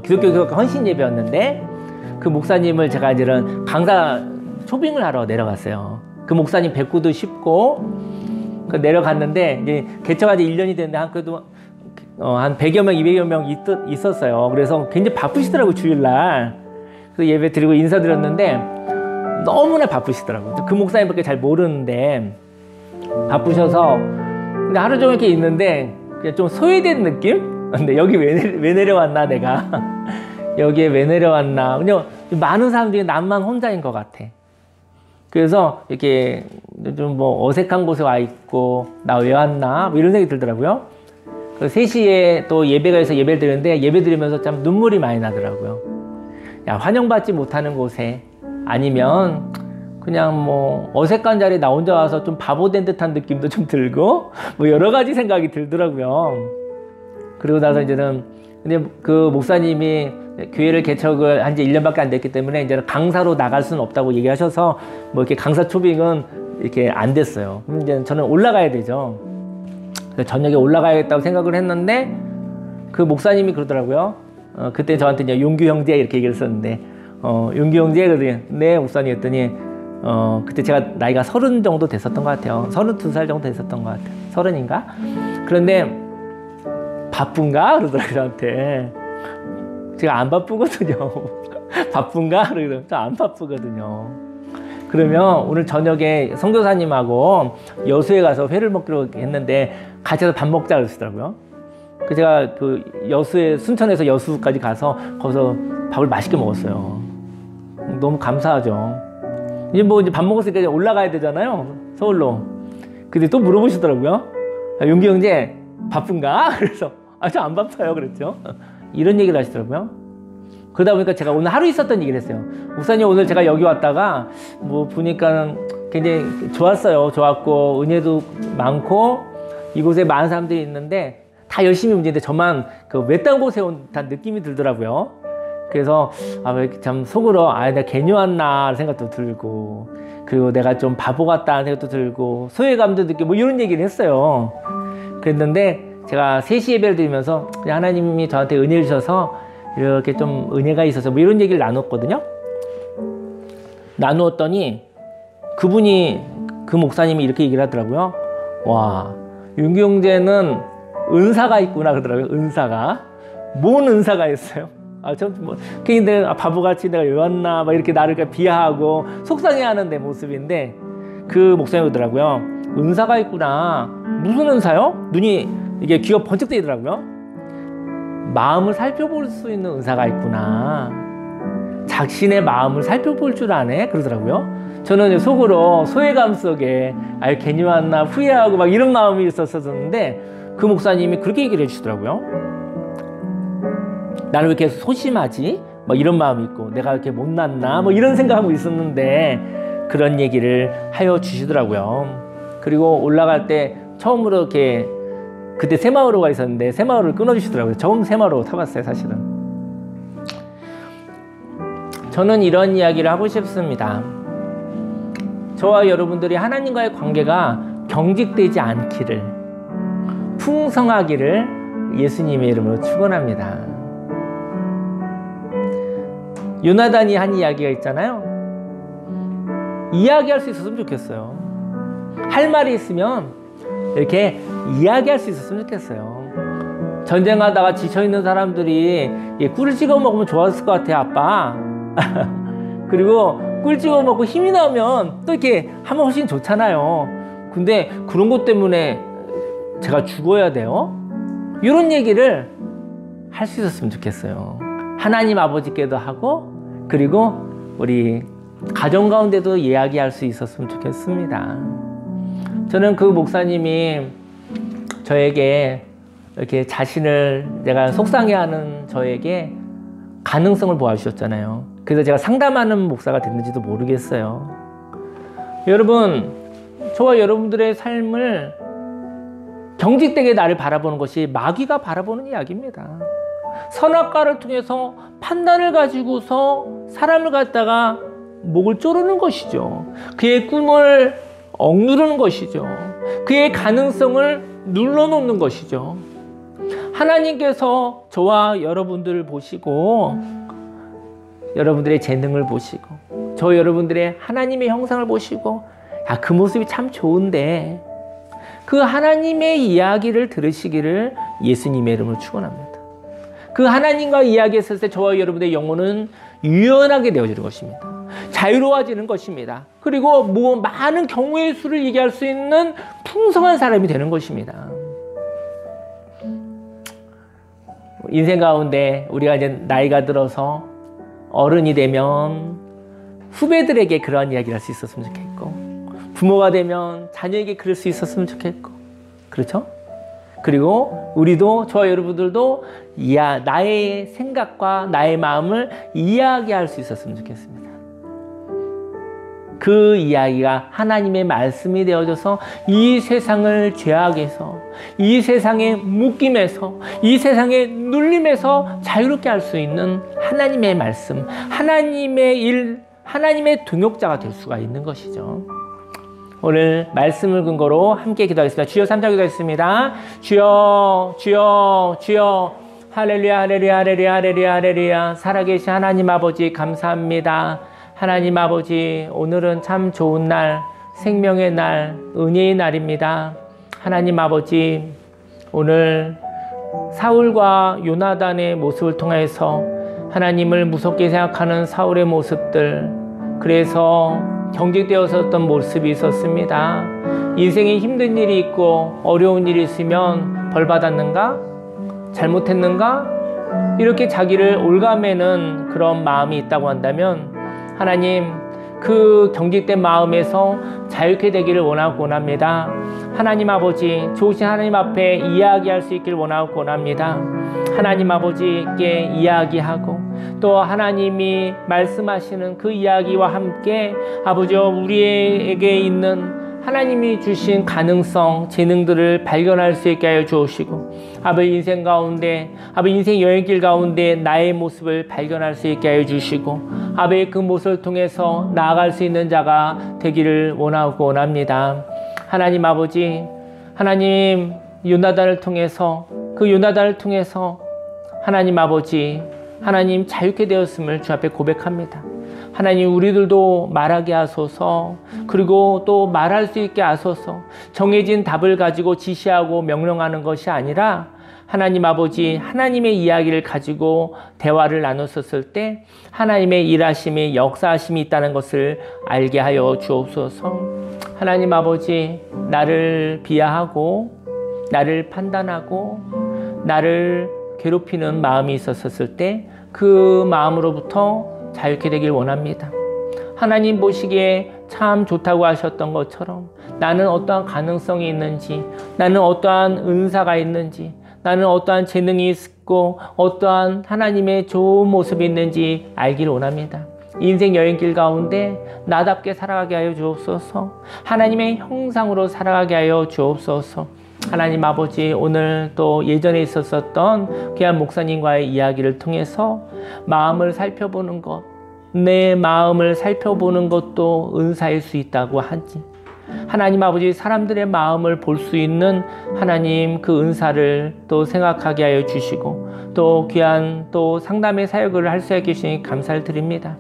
기독교 교육학과 헌신 예배였는데 그 목사님을 제가 이제는 강사 초빙을 하러 내려갔어요. 그 목사님 뵙고도 싶고 내려갔는데 이제 개척한 지 1년이 됐는데 그래도 한 100여 명, 200여 명 있었어요. 그래서 굉장히 바쁘시더라고요, 주일날. 그래서 예배 드리고 인사드렸는데 너무나 바쁘시더라고요. 그 목사님밖에 잘 모르는데 바쁘셔서 근데 하루 종일 이렇게 있는데 그냥 좀 소외된 느낌? 근데 여기 왜 내려왔나 내가 여기에 왜 내려왔나 그냥 많은 사람들이 나만 혼자인 것 같아. 그래서 이렇게 좀 어색한 곳에 와 있고 나 왜 왔나 이런 생각이 들더라고요. 3시에 또 예배가 있어서 예배를 드리는데 예배 드리면서 참 눈물이 많이 나더라고요. 환영받지 못하는 곳에 아니면 그냥 어색한 자리에 나 혼자 와서 좀 바보 된 듯한 느낌도 좀 들고 여러 가지 생각이 들더라고요. 그리고 나서 이제는 근데 그 목사님이 교회를 개척을 한 지 1년밖에 안 됐기 때문에 이제는 강사로 나갈 수는 없다고 얘기하셔서 이렇게 강사 초빙은 이렇게 안 됐어요. 그럼 이제 저는 올라가야 되죠. 저녁에 올라가야겠다고 생각을 했는데 그 목사님이 그러더라고요. 그때 저한테 이제 용규 형제 이렇게 얘기를 했었는데 용규 형제 그랬더니 네 목사님 했더니 그때 제가 나이가 30 정도 됐었던 것 같아요. 32살 정도 됐었던 것 같아요. 30인가? 그런데 바쁜가? 그러더라고요 저한테. 제가 안 바쁘거든요. 바쁜가? 그러더라고요. 저 안 바쁘거든요. 그러면 오늘 저녁에 선교사님하고 여수에 가서 회를 먹기로 했는데 같이 가서 밥 먹자 그러시더라고요. 그 제가 그 여수에 순천에서 여수까지 가서 거기서 밥을 맛있게 먹었어요. 너무 감사하죠. 이제 밥 먹었으니까 이제 올라가야 되잖아요. 서울로. 근데 또 물어보시더라고요. 용기 형제 바쁜가? 그래서 저 안 바빠요 그랬죠. 이런 얘기를 하시더라고요. 그러다 보니까 제가 오늘 하루 있었던 얘기를 했어요. 목사님 오늘 제가 여기 왔다가 뭐 보니까 굉장히 좋았어요. 좋았고 은혜도 많고 이곳에 많은 사람들이 있는데 다 열심히 움직이는데 저만 그 외딴 곳에 온 듯한 느낌이 들더라고요. 그래서 왜 이렇게 참 속으로 내가 괜히 왔나 생각도 들고, 그리고 내가 좀 바보 같다는 생각도 들고 소외감도 느끼고 뭐 이런 얘기를 했어요. 그랬는데 제가 3시 예배를 드리면서 하나님이 저한테 은혜를 주셔서 이렇게 좀 은혜가 있어서 뭐 이런 얘기를 나눴거든요. 나누었더니 그 목사님이 이렇게 얘기를 하더라고요. 와, 윤기 형제는 은사가 있구나 그러더라고요. 은사가. 뭔 은사가 있어요? 근데 바보같이 내가 왜 왔나 막 이렇게 나를 비하하고 속상해하는 내 모습인데, 그 목사님이 그러더라고요. 은사가 있구나. 무슨 은사요? 눈이 이게 귀가 번쩍 뜨이더라고요. 마음을 살펴볼 수 있는 은사가 있구나. 자신의 마음을 살펴볼 줄 아네? 그러더라고요. 저는 속으로 소외감 속에 괜히 왔나 후회하고 막 이런 마음이 있었었는데, 그 목사님이 그렇게 얘기를 해주시더라고요. 나는 왜 이렇게 소심하지? 막 이런 마음이 있고, 내가 이렇게 못났나? 뭐 이런 생각하고 있었는데, 그런 얘기를 하여 주시더라고요. 그리고 올라갈 때 처음으로 이렇게, 그때 새마을호가 있었는데 새마을호를 끊어주시더라고요. 처음 새마을호 타봤어요, 사실은. 저는 이런 이야기를 하고 싶습니다. 저와 여러분들이 하나님과의 관계가 경직되지 않기를, 풍성하기를 예수님의 이름으로 축원합니다. 요나단이 한 이야기가 있잖아요. 이야기할 수 있었으면 좋겠어요. 할 말이 있으면 이렇게 이야기할 수 있었으면 좋겠어요. 전쟁하다가 지쳐있는 사람들이 꿀을 찍어 먹으면 좋았을 것 같아요, 아빠. 그리고 꿀 찍어 먹고 힘이 나오면 또 이렇게 하면 훨씬 좋잖아요. 근데 그런 것 때문에 제가 죽어야 돼요? 이런 얘기를 할 수 있었으면 좋겠어요. 하나님 아버지께도 하고, 그리고 우리 가정 가운데도 이야기할 수 있었으면 좋겠습니다. 저는 그 목사님이 저에게 이렇게 자신을 내가 속상해하는 저에게 가능성을 보여주셨잖아요. 그래서 제가 상담하는 목사가 됐는지도 모르겠어요. 여러분, 저와 여러분들의 삶을 경직되게 나를 바라보는 것이 마귀가 바라보는 이야기입니다. 선악과를 통해서 판단을 가지고서 사람을 갖다가 목을 조르는 것이죠. 그의 꿈을 억누르는 것이죠. 그의 가능성을 눌러놓는 것이죠. 하나님께서 저와 여러분들을 보시고, 여러분들의 재능을 보시고, 저 여러분들의 하나님의 형상을 보시고, 그 모습이 참 좋은데, 그 하나님의 이야기를 들으시기를 예수님의 이름으로 축원합니다. 그 하나님과 이야기했을 때 저와 여러분의 영혼은 유연하게 되어지는 것입니다. 자유로워지는 것입니다. 그리고 많은 경우의 수를 얘기할 수 있는 풍성한 사람이 되는 것입니다. 인생 가운데 우리가 이제 나이가 들어서 어른이 되면 후배들에게 그러한 이야기를 할 수 있었으면 좋겠고, 부모가 되면 자녀에게 그럴 수 있었으면 좋겠고, 그렇죠? 그리고 우리도, 저와 여러분들도 나의 생각과 나의 마음을 이야기할 수 있었으면 좋겠습니다. 그 이야기가 하나님의 말씀이 되어져서 이 세상을 죄악에서, 이 세상의 묶임에서, 이 세상의 눌림에서 자유롭게 할 수 있는 하나님의 말씀, 하나님의 일, 하나님의 동역자가 될 수가 있는 것이죠. 오늘 말씀을 근거로 함께 기도하겠습니다. 주여 3장 기도하겠습니다. 주여, 주여, 주여. 할렐루야, 할렐루야, 할렐루야, 할렐루야, 할렐루야. 살아계신 하나님 아버지 감사합니다. 하나님 아버지, 오늘은 참 좋은 날, 생명의 날, 은혜의 날입니다. 하나님 아버지, 오늘 사울과 요나단의 모습을 통해서 하나님을 무섭게 생각하는 사울의 모습들, 그래서 경직되었었던 모습이 있었습니다. 인생에 힘든 일이 있고 어려운 일이 있으면 벌 받았는가? 잘못했는가? 이렇게 자기를 올가매는 그런 마음이 있다고 한다면, 하나님, 그 경직된 마음에서 자유케 되기를 원합니다. 하나님 아버지, 좋으신 하나님 앞에 이야기할 수 있기를 원합니다. 하나님 아버지께 이야기하고 또 하나님이 말씀하시는 그 이야기와 함께 아버지 우리에게 있는 하나님이 주신 가능성, 재능들을 발견할 수 있게 하여 주옵시고 아버지 인생 가운데, 아버지 인생 여행길 가운데 나의 모습을 발견할 수 있게 하여 주시고 아버지 그 모습을 통해서 나아갈 수 있는 자가 되기를 원합니다. 하나님 아버지, 하나님 요나단을 통해서 그 요나단을 통해서 하나님 아버지, 하나님 자유케 되었음을 주 앞에 고백합니다. 하나님 우리들도 말하게 하소서. 그리고 또 말할 수 있게 하소서. 정해진 답을 가지고 지시하고 명령하는 것이 아니라 하나님 아버지, 하나님의 이야기를 가지고 대화를 나눴었을 때 하나님의 일하심이, 역사하심이 있다는 것을 알게 하여 주옵소서. 하나님 아버지, 나를 비하하고 나를 판단하고 나를 괴롭히는 마음이 있었을 때 그 마음으로부터 자유케 되길 원합니다. 하나님 보시기에 참 좋다고 하셨던 것처럼 나는 어떠한 가능성이 있는지, 나는 어떠한 은사가 있는지, 나는 어떠한 재능이 있고 어떠한 하나님의 좋은 모습이 있는지 알기를 원합니다. 인생 여행길 가운데 나답게 살아가게 하여 주옵소서. 하나님의 형상으로 살아가게 하여 주옵소서. 하나님 아버지, 오늘 또 예전에 있었던 귀한 목사님과의 이야기를 통해서 마음을 살펴보는 것, 내 마음을 살펴보는 것도 은사일 수 있다고 하지. 하나님 아버지, 사람들의 마음을 볼 수 있는 하나님 그 은사를 또 생각하게 하여 주시고 또 귀한 또 상담의 사역을 할 수 있게 계시니 감사를 드립니다.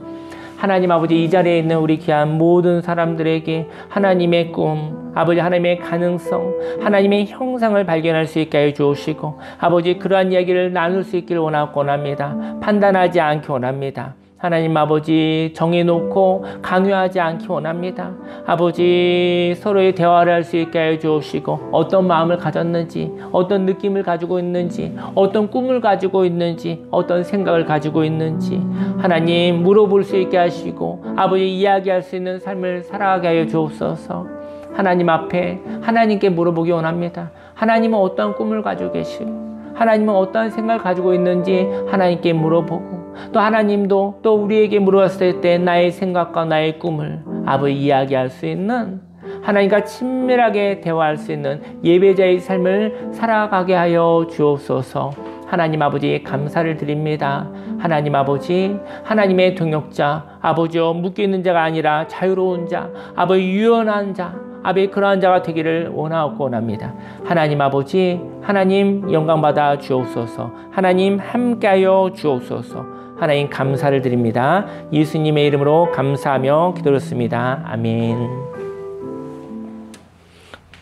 하나님 아버지, 이 자리에 있는 우리 귀한 모든 사람들에게 하나님의 꿈, 아버지 하나님의 가능성, 하나님의 형상을 발견할 수 있게 하여 주시고 아버지 그러한 이야기를 나눌 수 있기를 원합니다. 판단하지 않기 원합니다. 하나님 아버지, 정해놓고 강요하지 않기 원합니다. 아버지, 서로의 대화를 할 수 있게 하여 주옵시고 어떤 마음을 가졌는지, 어떤 느낌을 가지고 있는지, 어떤 꿈을 가지고 있는지, 어떤 생각을 가지고 있는지 하나님 물어볼 수 있게 하시고 아버지 이야기할 수 있는 삶을 살아가게 하여 주옵소서. 하나님 앞에 하나님께 물어보기 원합니다. 하나님은 어떤 꿈을 가지고 계시고 하나님은 어떠한 생각을 가지고 있는지 하나님께 물어보고 또 하나님도 또 우리에게 물어봤을 때 나의 생각과 나의 꿈을 아버지 이야기할 수 있는 하나님과 친밀하게 대화할 수 있는 예배자의 삶을 살아가게 하여 주옵소서. 하나님 아버지 감사를 드립니다. 하나님 아버지, 하나님의 동역자, 아버지여 묶여있는 자가 아니라 자유로운 자, 아버지 유연한 자, 아버지 그러한 자가 되기를 원합니다. 하나님 아버지, 하나님 영광받아 주옵소서. 하나님 함께하여 주옵소서. 하나님 감사를 드립니다. 예수님의 이름으로 감사하며 기도했습니다. 아멘.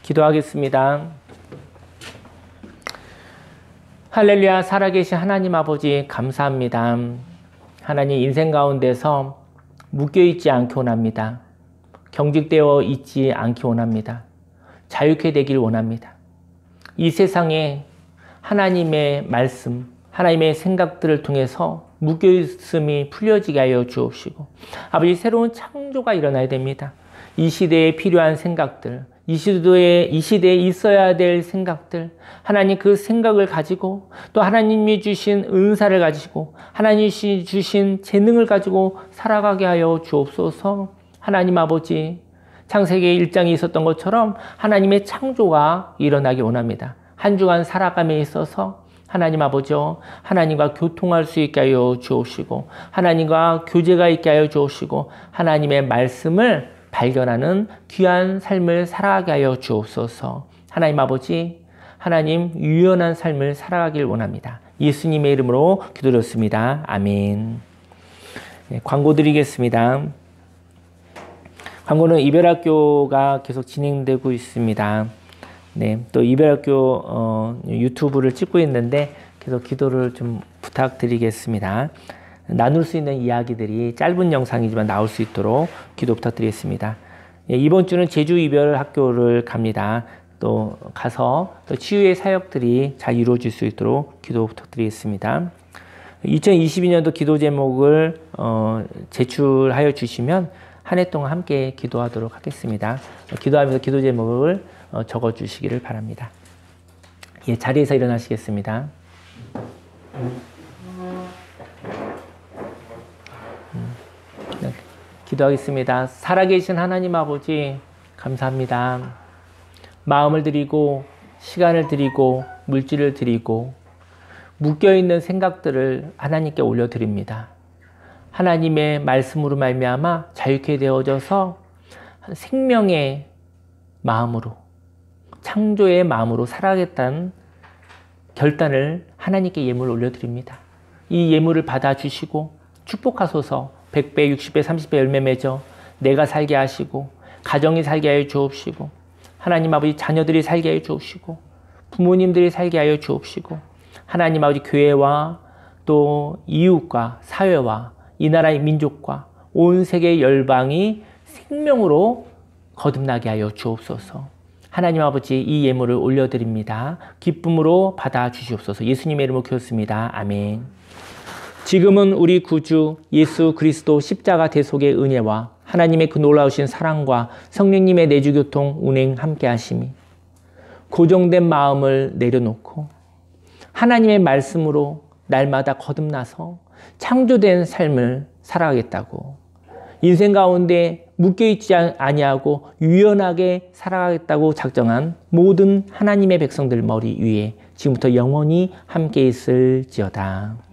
기도하겠습니다. 할렐루야. 살아계신 하나님 아버지 감사합니다. 하나님 인생 가운데서 묶여있지 않기 원합니다. 경직되어 있지 않기 원합니다. 자유케 되길 원합니다. 이 세상에 하나님의 말씀, 하나님의 생각들을 통해서 묶여있음이 풀려지게 하여 주옵시고 아버지 새로운 창조가 일어나야 됩니다. 이 시대에 필요한 생각들, 이 시대에 있어야 될 생각들, 하나님 그 생각을 가지고 또 하나님이 주신 은사를 가지고 하나님이 주신 재능을 가지고 살아가게 하여 주옵소서. 하나님 아버지, 창세기 1장에 있었던 것처럼 하나님의 창조가 일어나기 원합니다. 한 주간 살아감에 있어서 하나님 아버지요, 하나님과 교통할 수 있게 하여 주옵시고 하나님과 교제가 있게 하여 주옵시고 하나님의 말씀을 발견하는 귀한 삶을 살아가게 하여 주옵소서. 하나님 아버지, 하나님 유연한 삶을 살아가길 원합니다. 예수님의 이름으로 기도드렸습니다. 아멘. 네, 광고 드리겠습니다. 광고는 이별학교가 계속 진행되고 있습니다. 네, 또 이별학교 유튜브를 찍고 있는데 계속 기도를 좀 부탁드리겠습니다. 나눌 수 있는 이야기들이 짧은 영상이지만 나올 수 있도록 기도 부탁드리겠습니다. 예, 이번 주는 제주 이별학교를 갑니다. 또 가서 또 치유의 사역들이 잘 이루어질 수 있도록 기도 부탁드리겠습니다. 2022년도 기도 제목을 제출하여 주시면 한 해 동안 함께 기도하도록 하겠습니다. 기도하면서 기도 제목을 적어주시기를 바랍니다. 예, 자리에서 일어나시겠습니다. 네, 기도하겠습니다. 살아계신 하나님 아버지 감사합니다. 마음을 드리고 시간을 드리고 물질을 드리고 묶여있는 생각들을 하나님께 올려드립니다. 하나님의 말씀으로 말미암아 자유케 되어져서 생명의 마음으로 창조의 마음으로 살아가겠다는 결단을 하나님께 예물을 올려드립니다. 이 예물을 받아주시고 축복하소서 100배, 60배, 30배 열매 맺어 내가 살게 하시고 가정이 살게 하여 주옵시고 하나님 아버지 자녀들이 살게 하여 주옵시고 부모님들이 살게 하여 주옵시고 하나님 아버지 교회와 또 이웃과 사회와 이 나라의 민족과 온 세계의 열방이 생명으로 거듭나게 하여 주옵소서. 하나님 아버지 이 예물을 올려드립니다. 기쁨으로 받아주시옵소서. 예수님의 이름으로 기도했습니다. 아멘. 지금은 우리 구주 예수 그리스도 십자가 대속의 은혜와 하나님의 그 놀라우신 사랑과 성령님의 내주교통 운행 함께 하심이 고정된 마음을 내려놓고 하나님의 말씀으로 날마다 거듭나서 창조된 삶을 살아가겠다고 인생 가운데 묶여있지 아니하고 유연하게 살아가겠다고 작정한 모든 하나님의 백성들 머리 위에 지금부터 영원히 함께 있을지어다.